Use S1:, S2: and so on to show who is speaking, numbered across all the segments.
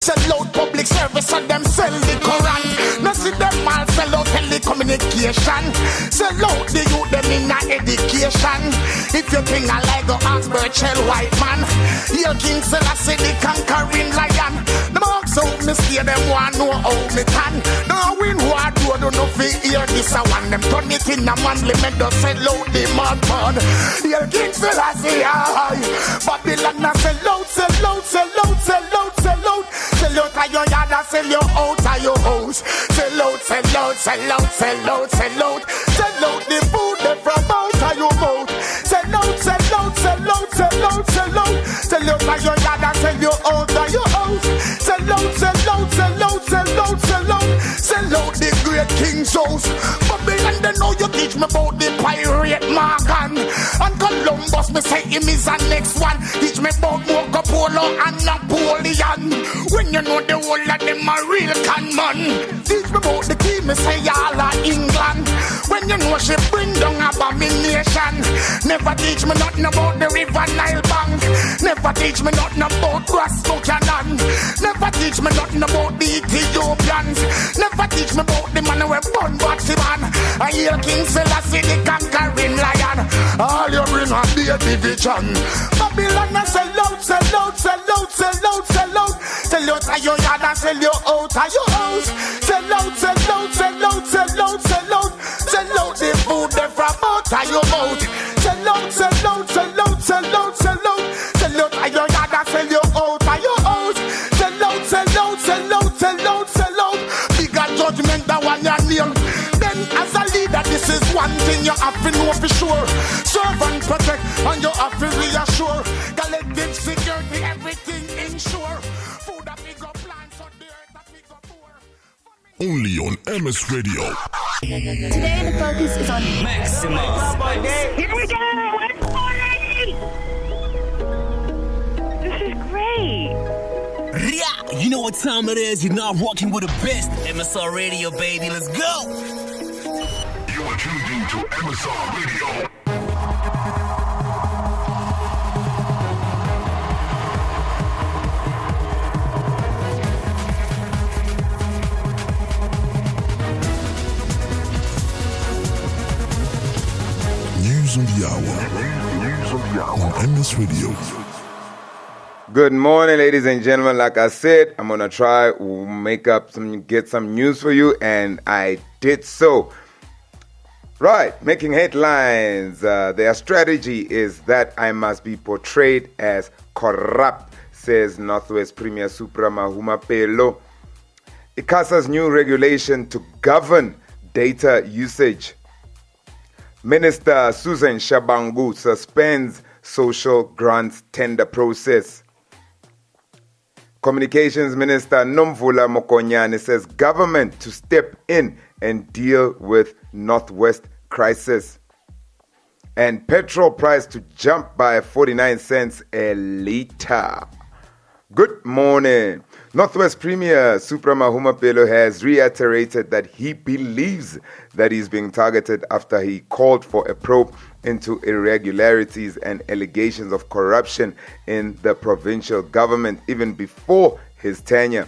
S1: Sell out public service and them sell the Quran. No see them all sell out telecommunication. Sell out the youth them in a education. If you think I like go ask Birchell White man, your King Selassie the conquering lion. The marks out me see them want know how me can. No win what do no fi hear this I want them turn it in a manly men just sell out the mud pod. Your King Selassie high. Babylon a sell out, sell out, sell out, sell out, sell out. Sell out of your yard and sell you out of your house. Sell out, sell out, sell out, sell out, sell out. Sell out the food they from out of your mouth. Sell out, sell out, sell out, sell out, sell out. Sell out of your yard and sell you out of your house. Sell out, sell out, sell out, sell out, sell out. Sell out the great King's house. Babylon they know you teach me about the pirate Morgan. And Columbus me say him is the next one. Teach me about Marco Polo and Napoleon. When you know the whole of them a real con man. Teach me about the key me say all of England. When you know she bring down abomination. Never teach me nothing about the River Nile bank. Never teach me nothing about Ras Buchanan. Never teach me nothing about the Ethiopians. Never teach me about the man who born Batman. I hear King Selassie the conquering lion. All you bring on the division. Babylon a sell out, sell out, sell out, sell out, sell out. Sell out of your yard and sell you out of your house. Sell out, sell out, sell out, sell out, sell out. Sell out the food they from out of your mouth. Sell out, sell out, sell out, sell out, sell out. Sell out of your yard and sell you out of your house. Sell out, sell out, sell out, sell out, sell out. Bigger judgment that one your name. Then as a leader this is one thing you have to know for sure. Serve and protect and you have to reassure. Collective security, everything ensure. Food that we go plant so the earth that we go poor.
S2: Only on MS Radio.
S3: Today the focus is on
S4: Maximus. Here we go! It's party! This is great.
S5: Yeah, you know what time it is. You're not rocking with the best. MSR Radio, baby. Let's go.
S2: You are tuned in to MSR Radio. News on the hour. On MS Radio.
S6: Good morning, ladies and gentlemen. Like I said, I'm gonna try to get some news for you, and I did so. Right, making headlines. Their strategy is that I must be portrayed as corrupt, says Northwest Premier Supra Mahumapelo. ICASA's new regulation to govern data usage. Minister Susan Shabangu suspends social grants tender process. Communications Minister Nomvula Mokonyane says government to step in and deal with Northwest crisis. And petrol price to jump by 49 cents a litre. Good morning. Northwest Premier Supra Mahumapelo has reiterated that he believes that he's being targeted after he called for a probe into irregularities and allegations of corruption in the provincial government even before his tenure.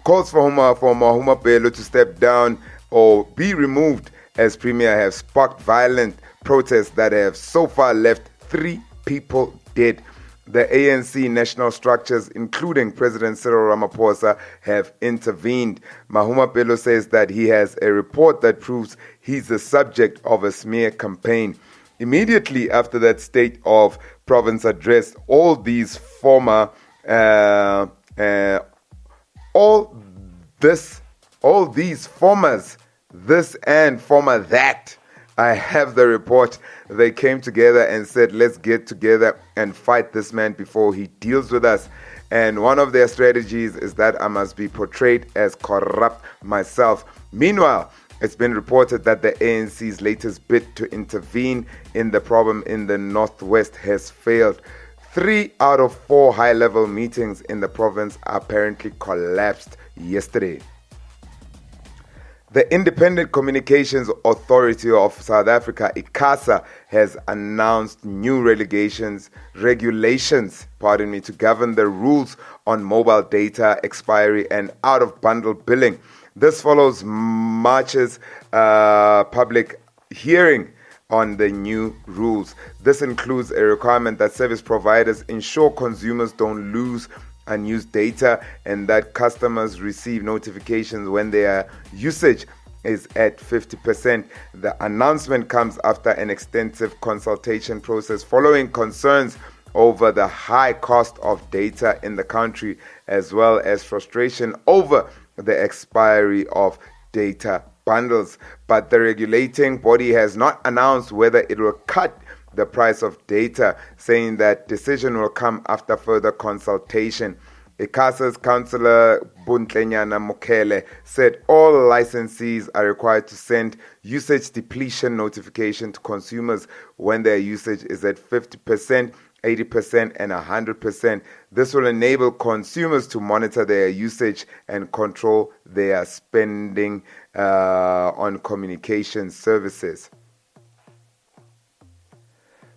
S6: Calls for Mahumapelo to step down or be removed as Premier have sparked violent protests that have so far left 3 people dead. The ANC national structures, including President Cyril Ramaphosa, have intervened. Mahumapelo says that he has a report that proves he's the subject of a smear campaign. Immediately after that State of Province address, all these formers, this and former that. I have the report. They came together and said, let's get together and fight this man before he deals with us. And one of their strategies is that I must be portrayed as corrupt myself. Meanwhile, it's been reported that the ANC's latest bid to intervene in the problem in the Northwest has failed. 3 out of 4 high-level meetings in the province apparently collapsed yesterday. The Independent Communications Authority of South Africa, ICASA, has announced new regulations, to govern the rules on mobile data expiry and out-of-bundle billing. This follows March's public hearing on the new rules. This includes a requirement that service providers ensure consumers don't lose unused data and that customers receive notifications when their usage is at 50%. The announcement comes after an extensive consultation process following concerns over the high cost of data in the country, as well as frustration over the expiry of data bundles. But the regulating body has not announced whether it will cut the price of data, saying that decision will come after further consultation. ICASA's councillor Buntlenyana Mokele said all licensees are required to send usage depletion notification to consumers when their usage is at 50%, 80% and 100%. This will enable consumers to monitor their usage and control their spending on communication services.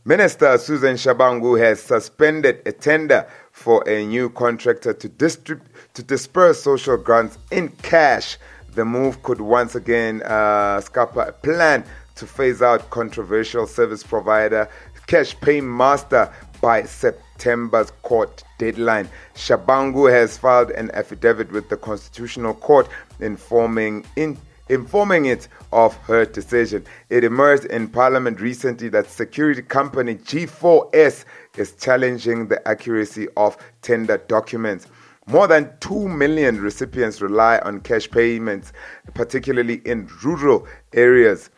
S6: Minister Susan Shabangu has suspended a tender for a new contractor to disperse social grants in cash. The move could once again scupper a plan to phase out controversial service provider Cash Paymaster by September's court deadline. Shabangu has filed an affidavit with the Constitutional Court informing it of her decision. It emerged in Parliament recently that security company G4S is challenging the accuracy of tender documents. More than 2 million recipients rely on cash payments, particularly in rural areas.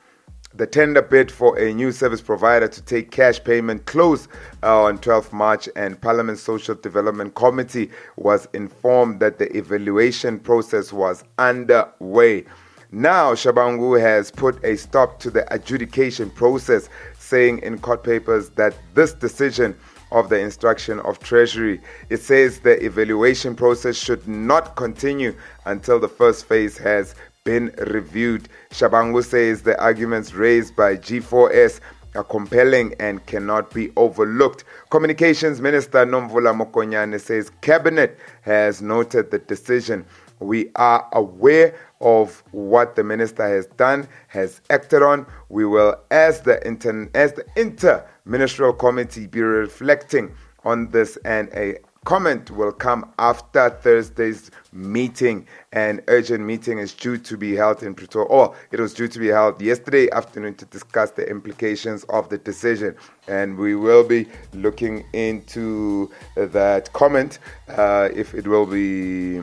S6: The tender bid for a new service provider to take cash payment closed on 12 March, and Parliament's Social Development Committee was informed that the evaluation process was underway. Now, Shabangu has put a stop to the adjudication process, saying in court papers that this decision of the instruction of Treasury, it says the evaluation process should not continue until the first phase has been reviewed. Shabangu says the arguments raised by G4S are compelling and cannot be overlooked. Communications Minister Nomvula Mokonyane says Cabinet has noted the decision. We are aware of what the minister has done, has acted on. We will, as the inter-ministerial committee, be reflecting on this, and a comment will come after Thursday's meeting. An urgent meeting is due to be held in Pretoria, or it was due to be held yesterday afternoon to discuss the implications of the decision. And we will be looking into that comment if it will be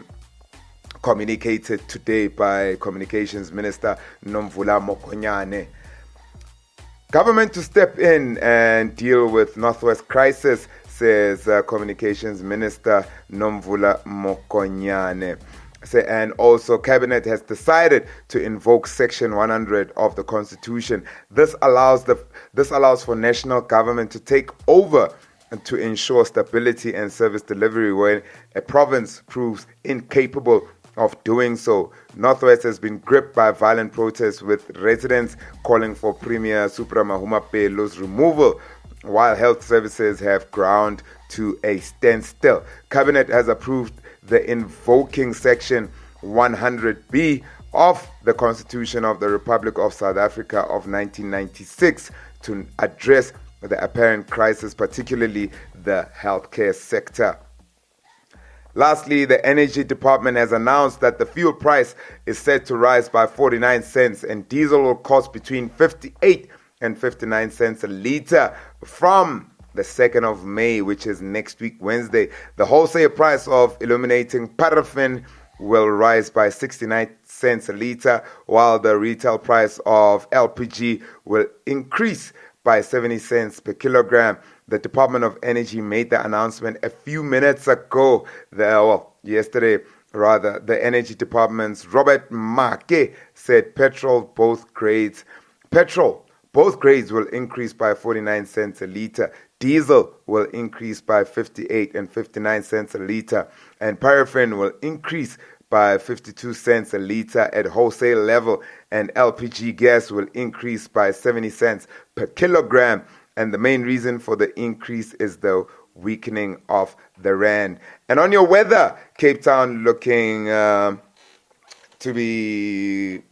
S6: communicated today by Communications Minister Nomvula Mokonyane. Government to step in and deal with Northwest crisis, says Communications Minister Nomvula Mokonyane. And also, Cabinet has decided to invoke Section 100 of the Constitution. This allows for national government to take over and to ensure stability and service delivery when a province proves incapable of doing so. Northwest has been gripped by violent protests, with residents calling for Premier Supra Mahumapelo's removal, while health services have ground to a standstill. Cabinet has approved the invoking Section 100B of the Constitution of the Republic of South Africa of 1996 to address the apparent crisis, particularly the healthcare sector. Lastly, the Energy Department has announced that the fuel price is set to rise by 49 cents and diesel will cost between 58 and 59 cents a litre from the 2nd of May, which is next week, Wednesday. The wholesale price of illuminating paraffin will rise by 69 cents a litre, while the retail price of LPG will increase by 70 cents per kilogram. The Department of Energy made the announcement a few minutes ago. Yesterday, the Energy Department's Robert Make said both grades will increase by 49 cents a litre. Diesel will increase by 58 and 59 cents a litre, and paraffin will increase by 52 cents a litre at wholesale level, and LPG gas will increase by 70 cents per kilogram. And the main reason for the increase is the weakening of the rand. And on your weather, Cape Town looking to be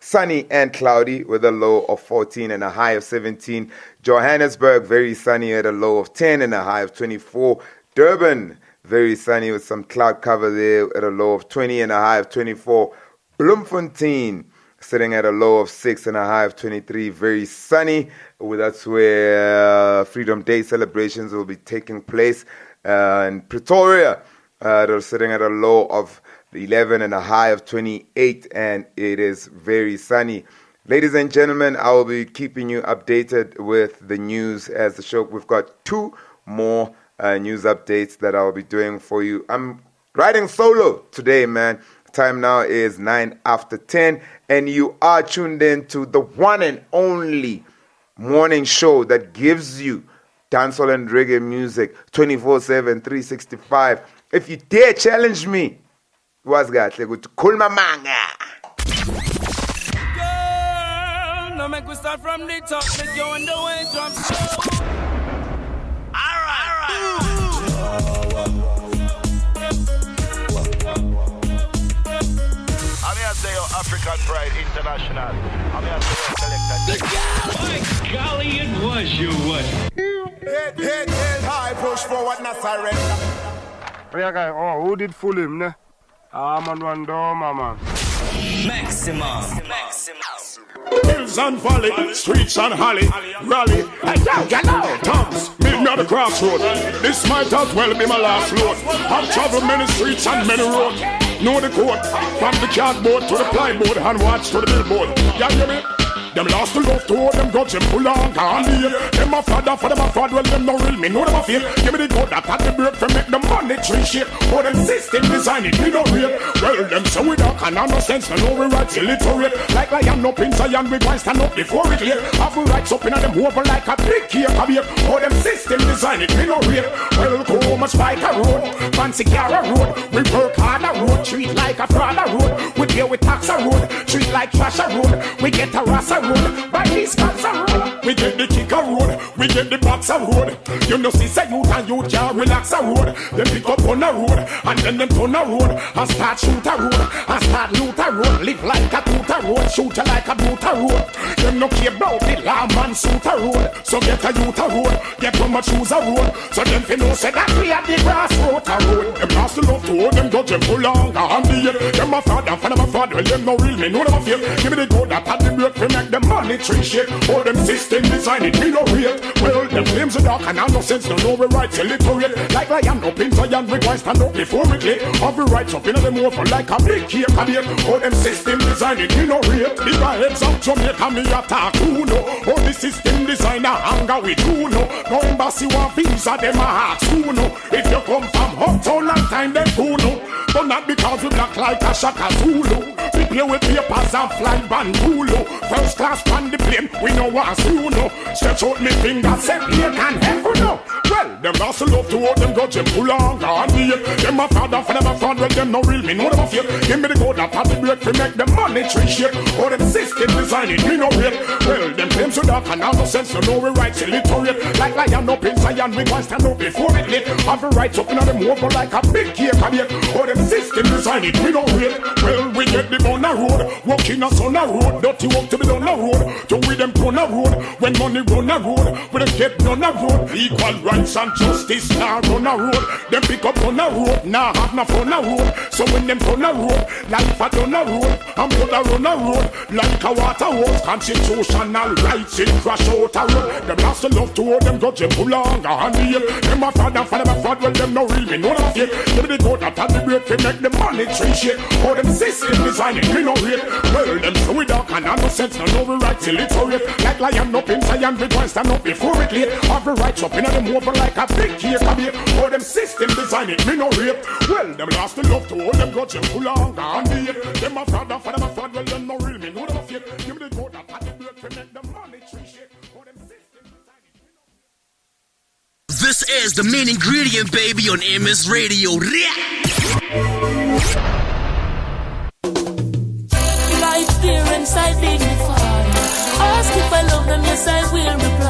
S6: sunny and cloudy with a low of 14 and a high of 17. Johannesburg, very sunny at a low of 10 and a high of 24. Durban, very sunny with some cloud cover there at a low of 20 and a high of 24. Bloemfontein, sitting at a low of 6 and a high of 23. Very sunny. That's where Freedom Day celebrations will be taking place. And Pretoria, they're sitting at a low of 11 and a high of 28, and it is very sunny. Ladies and gentlemen, I will be keeping you updated with the news as the show. We've got 2 more news updates that I'll be doing for you. I'm riding solo today, man. Time now is 9 after 10, and you are tuned in to the one and only morning show that gives you dancehall and reggae music 24/7, 365. If you dare challenge me, what's that? Like to cool my manga.
S5: Girl, now make we start from the top. Make you on the way drop slow. Alright.
S7: I'm here to say your African Pride International. I'm here to say your selector.
S8: My golly, it was you, what?
S1: Head high, push forward, not surrender.
S9: Yeah, guy. Oh, who did fool him, ne? Man, one door, man.
S5: Maximum.
S1: Hills and valley, streets and alley, rally. Hey, yo, get out. Toms, meet me at the crossroad. This might as well be my last load. I've traveled many streets and many roads. Know the code, from the cardboard to the plyboard and watch to the billboard. You hear me? Them lost the love to all them grudge them pull on can't hear. Them a father for them a fraud, well them no real me know them a feel. Give me the code that had the break for make the money tree shape. For them system design it me no real. Well them so we dark and no sense no we rights illiterate. Like lion up in Zion we going stand up before it clear. Have we rights up in them over like a big cake of beer. For them system design it me no real. Well go much like a road, fancy car a road. We work hard a road, treat like a fraud a road. We deal with tax a road, treat like trash a road. We get a ras a road. By these cats a road, we get the kick a road, we get the box a road. You know see say youth and you can't relax a road. Them pick up on a road, and then them turn a road, and start shoot a road, and start loot a road. Live like a toot a road, shoot like a boot a road. Them no care about the lawman suit a road. So get a youth a road, get from a choose a road. So them fi know say that we at the grassroots a road. Them lost the love to hold them judge them pull on and the them a fraud and for them a fraud. Well them no real me know them a fake. Give me the code that had the break fi make them money tree shake. All them system design it me no real. Well them flames are dark and no sense no we rights illiterate. Like lion up in Zion we going stand up before we click. Have we rights up in them over like a big cake a beer. All them system design it me no real. Big heads up Jamaica me attack who know. All the system designer anger with who know. No embassy want visa them a ask who know. If you come from uptown long time then who know. But not because we black like a Shaka Zulu. We play with papers and fly bamboo. First class on the plane, we know what's you know. Stretch out me fingers, say here can help you know. Well, them lost the love to hold them grudge them pull on and the them a father for them a fraud, well them no real me know them a fake. Give me the code that had the break to make them money tree shape. All them system design it me no real. Well, them claims so dark and no sense no know we rights illiterate. Like lion up in Zion we going stand up before it lit. Have the rights up in them over like a big cake a beer. All them system design it me no real. Well, we get the on a road, walking us on a road. Dirty work to be done a road, to with them on a road. When money run a road, we don't get on a road. Equal rights and justice now run a road. Them pick up on a road, now have no fun a road. So when them on a road, life a done a road. I'm gonna run a road, like a water hose. Constitutional rights in crash out a road. Them lost the love to hold them judge them pull on and the them a fraud and for them a fraud, well them no real me know them a fake. Give me the code that had the break to make the money tree shake. All them system design it me no real. Well them so we dark and no sense no know we rights illiterate. Like lion up in Zion we going stand up before it late. Have the rights up in them over like a big cake a beer. All them system design it me no real. Well them lost the love to hold them grudge them pull on and the them a fraud and for them a fraud, well them no real me know them a fake. Give me the code that had the break to make the money tree shake. All them system design it me no real.
S5: This is the main ingredient, baby, on MS Radio.
S10: I dignify. Ask if I love them, yes I will reply.